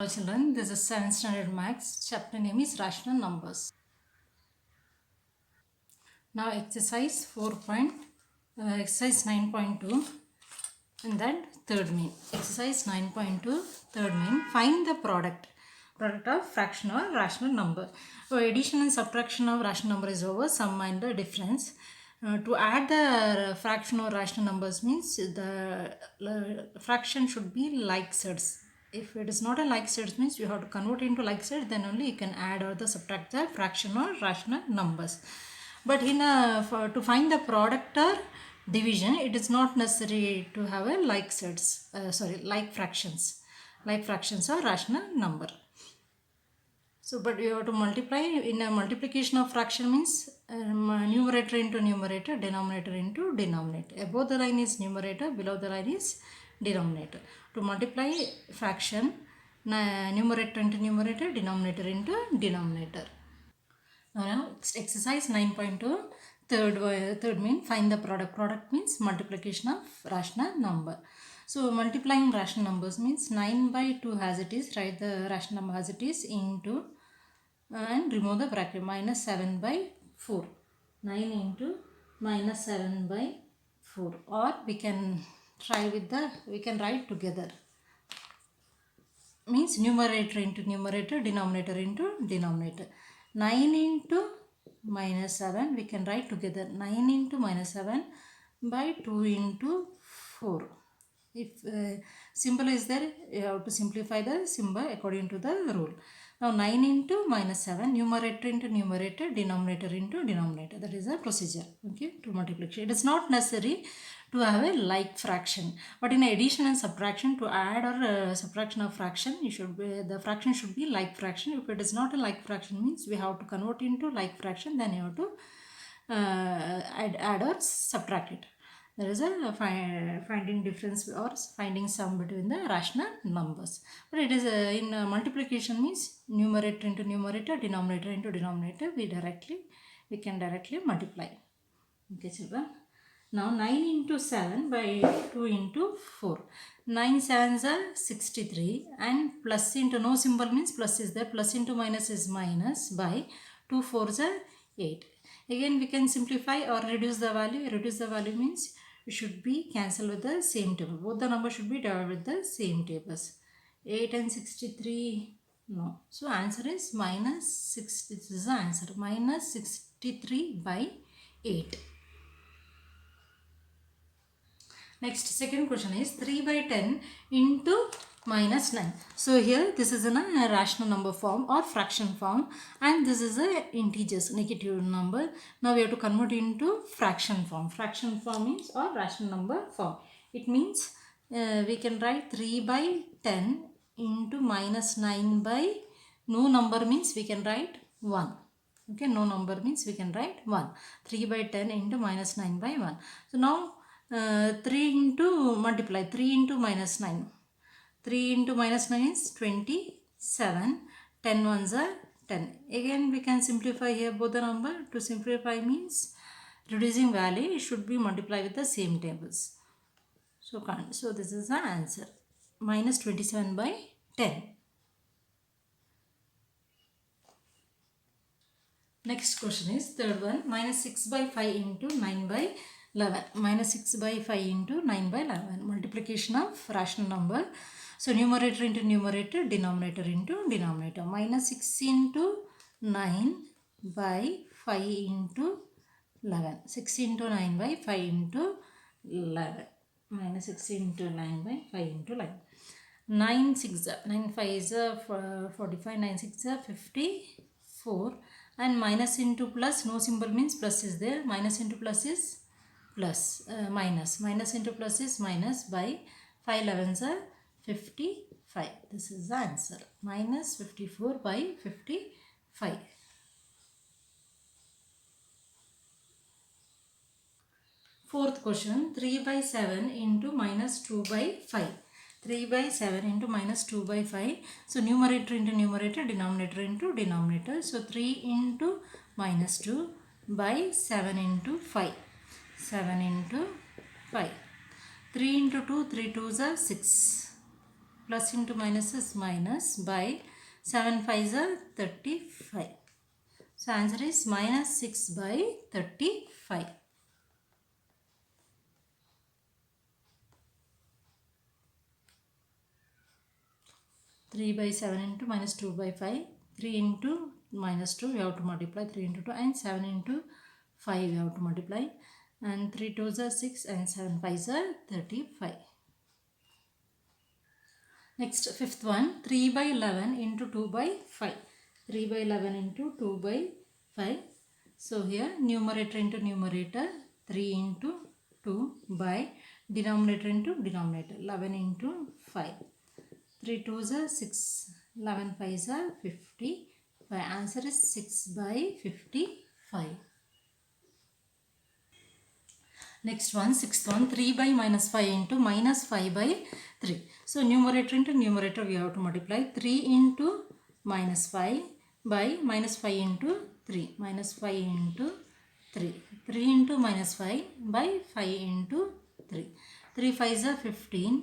Hello children, this is 7th standard maths. Chapter name is rational numbers. Now exercise 9.2 and then third mean. Exercise 9.2 third mean. Find the product of fraction or rational number. So addition and subtraction of rational number is over. Sum and the difference. To add the fraction or rational numbers means the fraction should be like sets. If it is not a like set means you have to convert into like set, then only you can add or the subtract the fraction or rational numbers. But to find the product or division, it is not necessary to have a like sets, like fractions or rational number. So, but you have to multiply. In a multiplication of fraction means numerator into numerator, denominator into denominator. Above the line is numerator, below the line is denominator. To multiply fraction, numerator into numerator, denominator into denominator. Now exercise 9.2 third mean find the product. Product means multiplication of rational number. So multiplying rational numbers means 9 by 2 as it is, write the rational number as it is into and remove the bracket minus 7 by 4. 9 into minus 7 by 4, or we can write together. Means numerator into numerator, denominator into denominator. 9 into minus 7 we can write together. 9 into minus 7 by 2 into 4. If symbol is there, you have to simplify the symbol according to the rule. Now 9 into minus 7, numerator into numerator, denominator into denominator. That is the procedure, okay, to multiplication. It is not necessary to have a like fraction, but in addition and subtraction, to add or subtraction of fraction, the fraction should be like fraction. If it is not a like fraction means we have to convert into like fraction, then you have to add or subtract it. There is a finding difference or finding sum between the rational numbers. But it is in multiplication means numerator into numerator, denominator into denominator. We can directly multiply. Okay, children. Now 9 into 7 by 2 into 4. 9 sevens are 63 and plus into no symbol means plus is there. Plus into minus is minus by 2 fours are 8. Again we can simplify or reduce the value. Reduce the value means it should be cancelled with the same table. Both the numbers should be divided with the same tables. 8 and 63, no. So answer is minus 6. This is the answer. Minus 63 by 8. Next, second question is 3 by 10 into minus 9. So here this is in a rational number form or fraction form, and this is a integers, negative number. Now we have to convert into fraction form. Fraction form means or rational number form. It means we can write 3 by 10 into minus 9 by no number means we can write 1. Okay, no number means we can write 1. 3 by 10 into minus 9 by 1. So now 3 into multiply 3 into minus 9. 3 into minus 9 is 27. 10 ones are 10. Again we can simplify here both the number. To simplify means reducing value, it should be multiplied with the same tables. So this is the answer. Minus 27 by 10. Next question is third one. Minus 6 by 5 into 9 by 11. Minus 6 by 5 into 9 by 11. Multiplication of rational number. So numerator into numerator, denominator into denominator. Minus 6 into 9 by 5 into 11. 6 into 9 by 5 into 11. Minus 6 into 9 by 5 into 11. 9 6 9 5 is 45. 9 6 is 54. And minus into plus, no symbol means plus is there. Minus into plus is plus, minus. Minus into plus is minus by 5 11s are 55. This is the answer. Minus 54 by 55. Fourth question, 3 by 7 into minus 2 by 5. 3 by 7 into minus 2 by 5. So numerator into numerator, denominator into denominator. So 3 into minus 2 by 7 into 5. 7 into 5. 3 into 2, 3 2s are 6. plus into minus is minus by 7 5s are 35. So answer is minus 6 by 35. 3 by 7 into minus 2 by 5. 3 into minus 2 we have to multiply. 3 into 2 and 7 into 5 we have to multiply. And 3 2s are 6 and 7 5s are 35. Next, fifth one, 3 by 11 into 2 by 5. 3 by 11 into 2 by 5. So here numerator into numerator, 3 into 2 by denominator into denominator, 11 into 5. 3 2s are 6, 11 5s are 50. My answer is 6 by 55. Next one, sixth one, 3 by minus 5 into minus 5 by 3. So numerator into numerator we have to multiply. 3 into minus 5 by minus 5 into 3. Minus 5 into 3. 3 into minus 5 by 5 into 3. 3 5s are 15.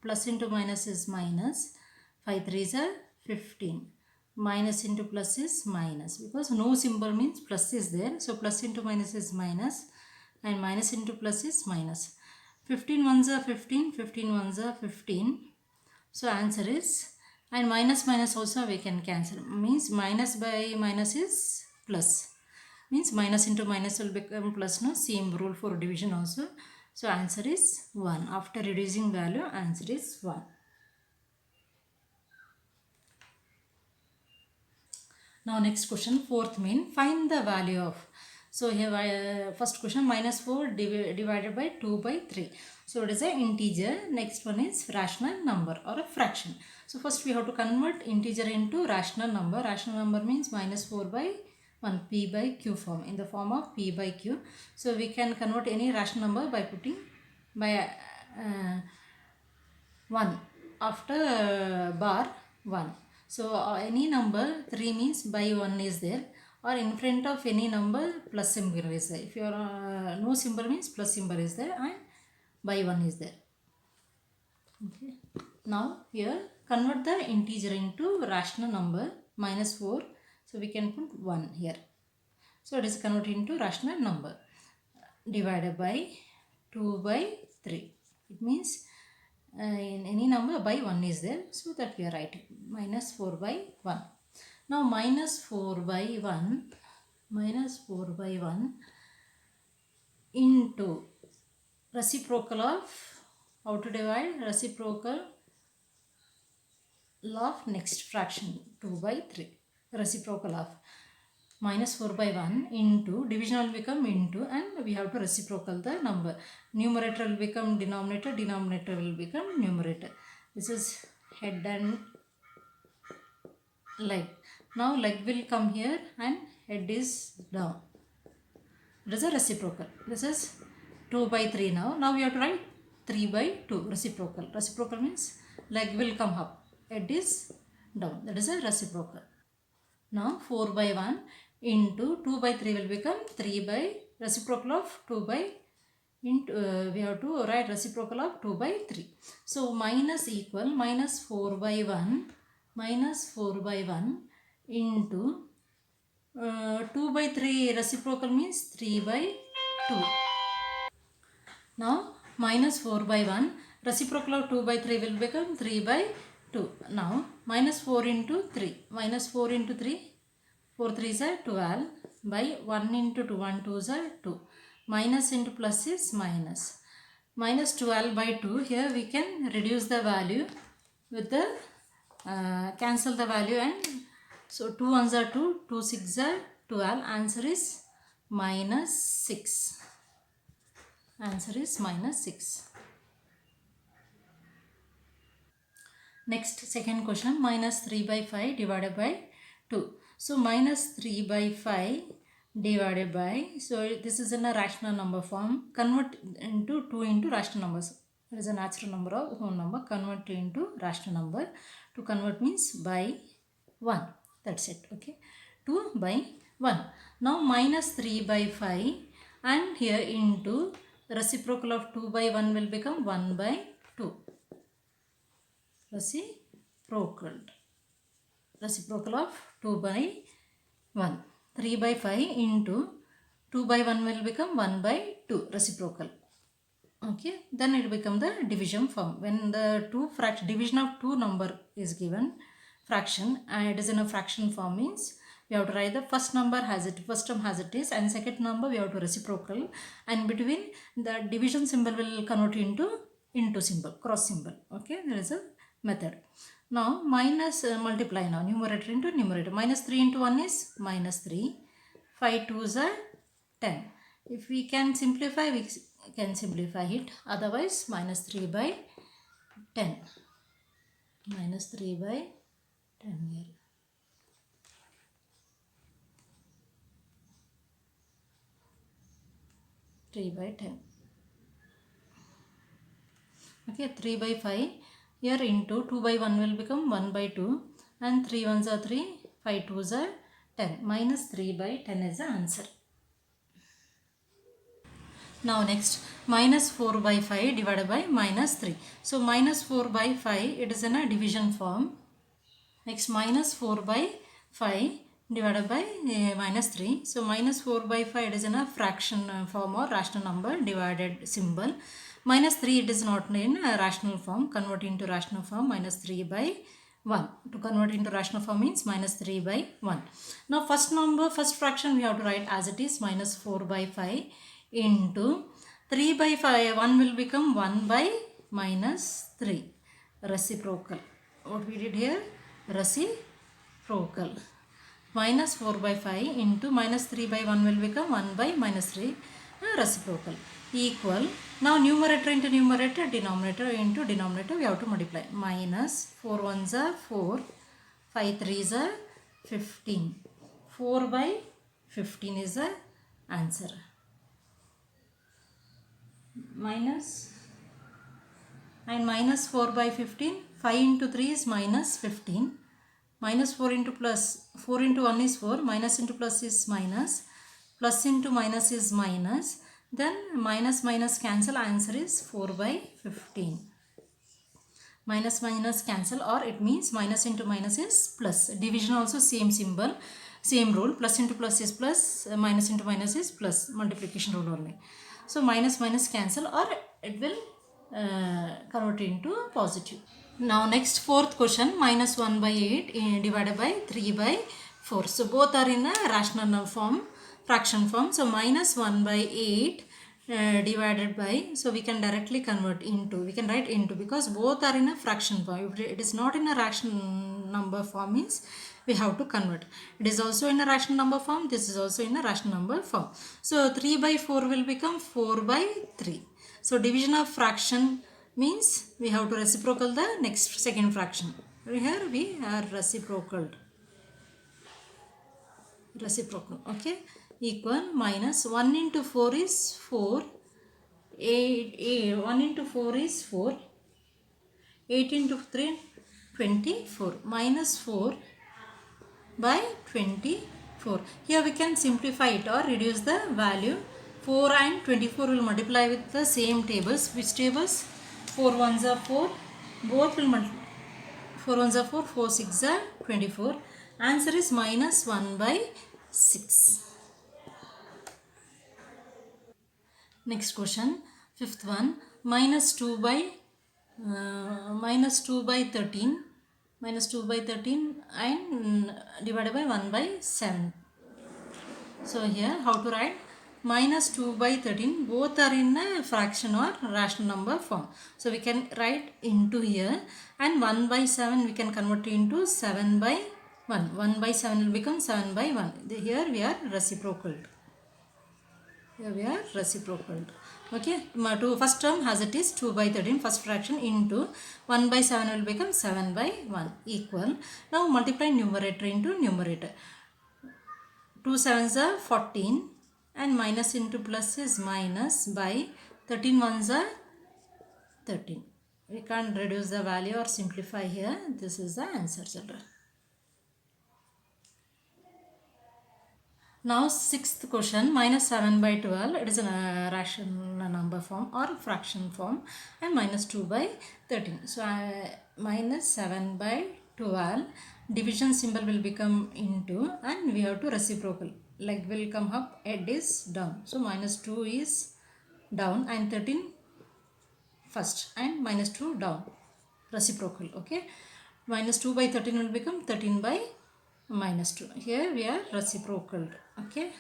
Plus into minus is minus. 5 3s are 15. Minus into plus is minus. Because no symbol means plus is there. So plus into minus is minus. And minus into plus is minus. 15 ones are 15, 15 ones are 15. So answer is, and minus minus also we can cancel. Means minus by minus is plus. Means minus into minus will become plus, no? Same rule for division also. So answer is 1. After reducing value, answer is 1. Now next question, fourth mean, find the value of. So here first question, minus 4 divided by 2 by 3. So it is an integer. Next one is rational number or a fraction. So first we have to convert integer into rational number. Rational number means minus 4 by 1, p by q form, in the form of p by q. So we can convert any rational number by putting by 1 after bar 1. So any number 3 means by 1 is there, or in front of any number plus symbol is there. If you are no symbol means plus symbol is there and by 1 is there. Okay. Now here convert the integer into rational number, minus 4. So we can put 1 here. So it is converted into rational number divided by 2 by 3. It means in any number by 1 is there. So that we are writing minus 4 by 1. Now minus 4 by 1 into reciprocal of, how to divide? Reciprocal of next fraction 2 by 3. Reciprocal of minus 4 by 1 into, division will become into, and we have to reciprocal the number. Numerator will become denominator, denominator will become numerator. This is head and leg. Now leg will come here and head is down. It is a reciprocal. This is 2 by 3 now. Now we have to write 3 by 2 reciprocal. Reciprocal means leg will come up, head is down. That is a reciprocal. Now 4 by 1 into 2 by 3 will become 3 by reciprocal of 2 by into we have to write reciprocal of 2 by 3. So minus equal minus 4 by 1 into 2 by 3 reciprocal means 3 by 2. Now minus 4 by 1 reciprocal of 2 by 3 will become 3 by 2. Now minus 4 into 3. Minus 4 into 3. 4 3s are 12 by 1 into 2. 1 2s are 2. Minus into plus is minus. Minus 12 by 2. Here we can reduce the value with the cancel the value, and so 2 1s are 2. 2 6s are 12. Answer is minus 6. Answer is minus 6. Next, second question, minus 3 by 5 divided by 2. So minus 3 by 5 divided by, so this is in a rational number form. Convert into 2 into rational numbers. It is a natural number or whole number. Convert into rational number. To convert means by 1. That's it. Okay. 2 by 1. Now minus 3 by 5 and here into reciprocal of 2 by 1 will become 1 by 2. Reciprocal of 2 by 1. 3 by 5 into 2 by 1 will become 1 by 2 reciprocal. Okay, then it become the division form. When the division of two number is given fraction and it is in a fraction form, means we have to write the first number has it, first term has it is, and second number we have to reciprocal, and between the division symbol will convert into symbol, cross symbol. Okay, there is a method. Now minus multiply now, numerator into numerator. Minus 3 into 1 is minus 3. 5 2s are 10. If we can simplify, we can simplify it. Otherwise minus 3 by 10. Minus 3 by 10 here. Three by 10. Okay, 3 by 5 here into 2 by 1 will become 1 by 2, and 3 1s are 3, 5 2s are 10. Minus 3 by 10 is the answer. Now next, minus 4 by 5 divided by minus 3. So minus 4 by 5, it is in a division form. Next, minus 4 by 5 divided by minus 3. So minus 4 by 5, it is in a fraction form or rational number divided symbol. Minus 3, it is not in a rational form. Convert into rational form, minus 3 by 1. To convert into rational form means minus 3 by 1. Now first fraction we have to write as it is, minus 4 by 5 into 3 by 5. 1 will become 1 by minus 3. Reciprocal. What we did here? Reciprocal. Minus 4 by 5 into minus 3 by 1 will become 1 by minus 3. Reciprocal. Equal. Now numerator into numerator, denominator into denominator, we have to multiply. Minus 4 1s are 4, 5 3s are 15. 4 by 15 is the answer. Minus 4 by 15, 5 into 3 is minus 15. Minus 4 into plus, 4 into 1 is 4, minus into plus is minus, plus into minus is minus, then minus minus cancel, answer is 4 by 15. Minus minus cancel, or it means minus into minus is plus. Division also same symbol, same rule, plus into plus is plus, minus into minus is plus, multiplication rule only. So minus minus cancel, or it will convert into positive. Now next fourth question, minus 1 by 8 divided by 3 by 4. So both are in a rational form, fraction form. So minus 1 by 8 divided by, so we can directly convert into, we can write into, because both are in a fraction form. If it is not in a rational number form, means we have to convert. It is also in a rational number form, this is also in a rational number form. So 3 by 4 will become 4 by 3. So division of fraction means we have to reciprocal the next second fraction. Here we are reciprocal. Okay, equal minus 1 into 4 is 4, 1 into 4 is 4, 8 into 3 24, minus 4 by 24. Here we can simplify it or reduce the value. 4 and 24 will multiply with the same tables. Which tables? 4 1s are 4, both will multiply. 4 1s are 4, 4 6 are 24. Answer is minus 1 by 6. Next question, fifth one, minus 2 by 13, minus 2 by 13 and divided by 1 by 7. So here how to write? Minus 2 by 13, both are in a fraction or rational number form. So we can write into here, and 1 by 7 we can convert into 7 by 1. 1 by 7 will become 7 by 1. Here we are reciprocal. Here we are reciprocal. Okay, to first term as it is 2 by 13, first fraction, into 1 by 7 will become 7 by 1, equal. Now multiply numerator into numerator. 2 7s are 14, and minus into plus is minus, by 13 1s are 13. We can't reduce the value or simplify here. This is the answer, children. Now sixth question, minus 7 by 12, it is a rational number form or fraction form, and minus 2 by 13. So minus 7 by 12. Division symbol will become into, and we have to reciprocal. Leg will come up, head is down. So minus 2 is down and 13 first and minus 2 down. Reciprocal. Okay. Minus 2 by 13 will become 13 by minus 2. Here we are reciprocal. Okay.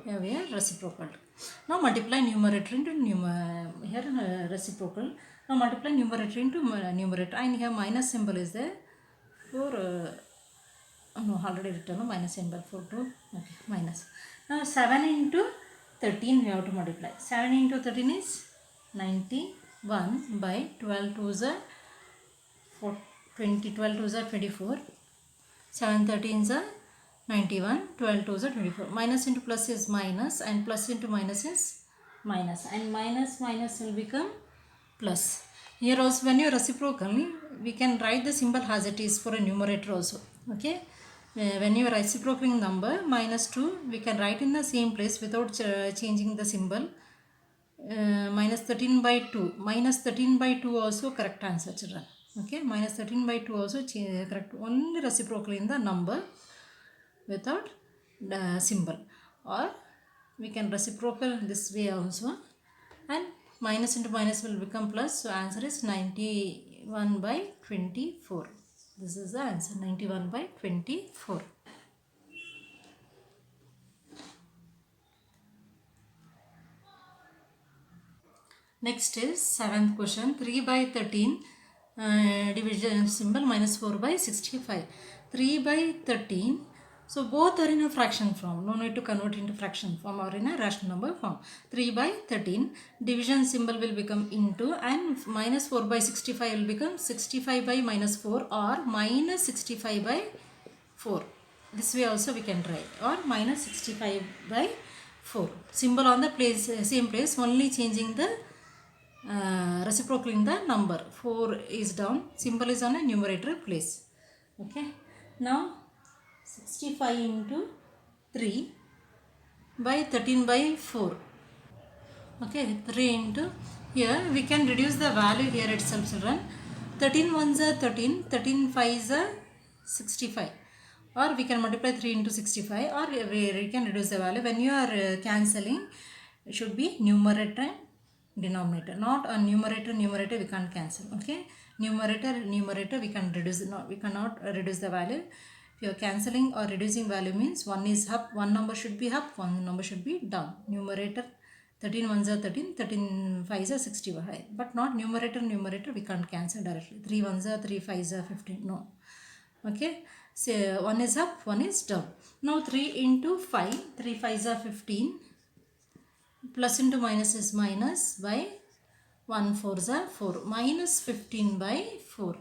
Here we are reciprocal. Now multiply numerator into reciprocal. Now multiply numerator into numerator, and here minus symbol is there for no, already written minus symbol for 2. Okay, minus. Now 7 into 13 we have to multiply. 7 into 13 is 91 by 12 to the 20, 12 to the 24. 7 13 is 91, 12 to the 24. Minus into plus is minus, and plus into minus is minus, and minus minus will become plus. Here also when you reciprocally, we can write the symbol as it is for a numerator also. Okay. When you are reciprocating number minus 2, we can write in the same place without changing the symbol. Minus 13 by 2. Minus 13 by 2 also correct answer, children. Okay. Minus 13 by 2 also correct. Only reciprocal in the number without the symbol. Or we can reciprocal this way also. And minus into minus will become plus. So answer is 91 by 24. This is the answer, 91 by 24. Next is 7th question. 3 by 13 division symbol minus 4 by 65. 3 by 13. So both are in a fraction form. No need to convert into fraction form or in a rational number form. 3 by 13. Division symbol will become into, and minus 4 by 65 will become 65 by minus 4 or minus 65 by 4. This way also we can try, or minus 65 by 4. Symbol on the place, same place, only changing the reciprocal in the number. 4 is down, symbol is on a numerator place. Okay. Now 65 into 3 by 13 by 4. Okay, 3 into, here we can reduce the value here itself, children. 13 ones are 13, 13 5s are 65. Or we can multiply 3 into 65, or we can reduce the value. When you are cancelling, it should be numerator and denominator, not a numerator we can't cancel. Okay, numerator we can reduce, we cannot reduce the value. If you are cancelling or reducing value means one is up, one number should be up, one number should be down. Numerator 13 ones are 13, 13 5s are 65, but not numerator we can't cancel directly. 3 ones are 3 5s are 15, no. Okay, so one is up, one is down. Now 3 into 5, 3 5s are 15, plus into minus is minus by 1 4s are 4, minus 15 by 4.